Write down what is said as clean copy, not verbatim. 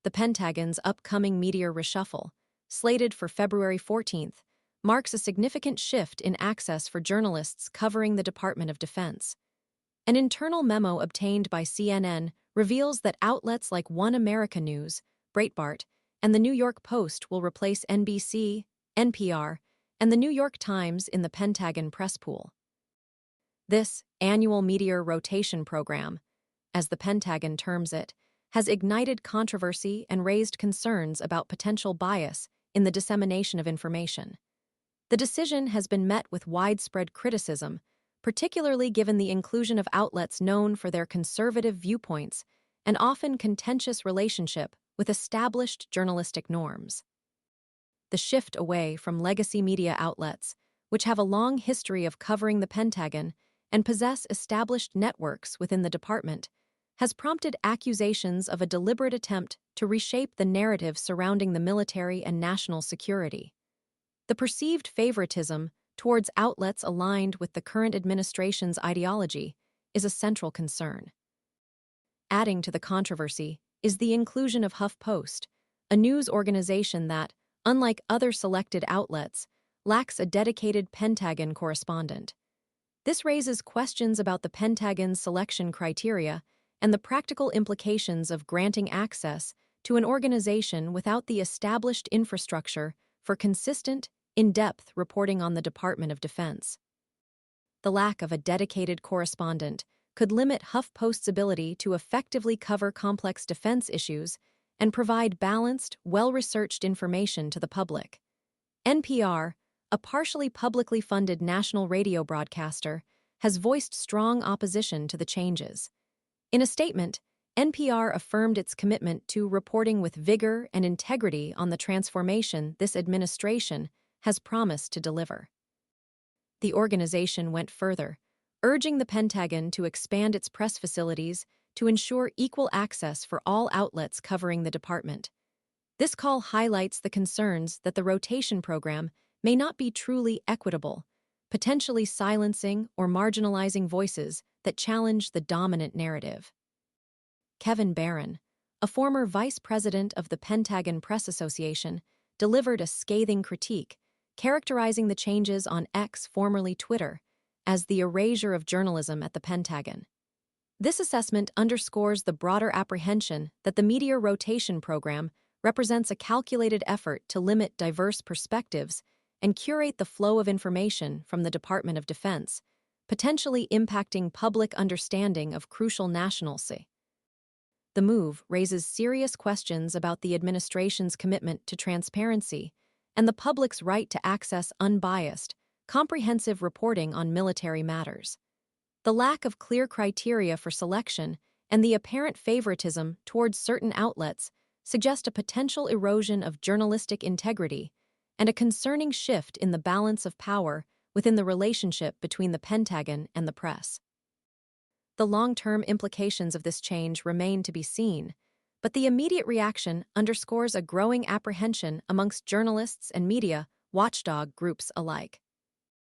the Pentagon's upcoming meteor reshuffle, slated for February 14th, marks a significant shift in access for journalists covering the Department of Defense. An internal memo obtained by CNN reveals that outlets like One America News, Breitbart, and the New York Post will replace NBC, NPR, and the New York Times in the Pentagon press pool. This annual meteor rotation program, as the Pentagon terms it, has ignited controversy and raised concerns about potential bias in the dissemination of information. The decision has been met with widespread criticism, particularly given the inclusion of outlets known for their conservative viewpoints and often contentious relationship with established journalistic norms. The shift away from legacy media outlets, which have a long history of covering the Pentagon and possess established networks within the department, has prompted accusations of a deliberate attempt to reshape the narrative surrounding the military and national security. The perceived favoritism towards outlets aligned with the current administration's ideology is a central concern. Adding to the controversy is the inclusion of HuffPost, a news organization that, unlike other selected outlets, lacks a dedicated Pentagon correspondent. This raises questions about the Pentagon's selection criteria and the practical implications of granting access to an organization without the established infrastructure for consistent, in-depth reporting on the Department of Defense. The lack of a dedicated correspondent could limit HuffPost's ability to effectively cover complex defense issues and provide balanced, well-researched information to the public. NPR, a partially publicly funded national radio broadcaster, has voiced strong opposition to the changes. In a statement, NPR affirmed its commitment to reporting with vigor and integrity on the transformation this administration has promised to deliver. The organization went further, urging the Pentagon to expand its press facilities to ensure equal access for all outlets covering the department. This call highlights the concerns that the rotation program may not be truly equitable, potentially silencing or marginalizing voices that challenge the dominant narrative. Kevin Barron, a former vice president of the Pentagon Press Association, delivered a scathing critique, characterizing the changes on X, formerly Twitter, as the erasure of journalism at the Pentagon. This assessment underscores the broader apprehension that the meteor rotation program represents a calculated effort to limit diverse perspectives and curate the flow of information from the Department of Defense, potentially impacting public understanding of crucial nationalcy. The move raises serious questions about the administration's commitment to transparency and the public's right to access unbiased, comprehensive reporting on military matters. The lack of clear criteria for selection and the apparent favoritism towards certain outlets suggest a potential erosion of journalistic integrity and a concerning shift in the balance of power within the relationship between the Pentagon and the press. The long-term implications of this change remain to be seen, but the immediate reaction underscores a growing apprehension amongst journalists and media watchdog groups alike.